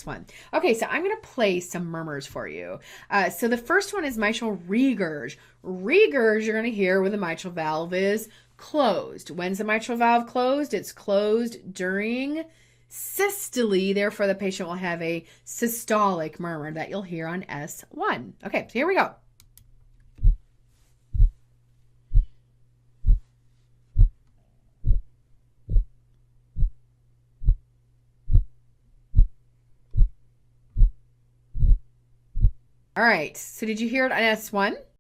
one. Okay, so I'm going to play some murmurs for you. So the first one is mitral regurg. Regurg, you're going to hear when the mitral valve is closed. When's the mitral valve closed? It's closed during systole. Therefore, the patient will have a systolic murmur that you'll hear on S1. Okay, so here we go. All right, so did you hear it on S1?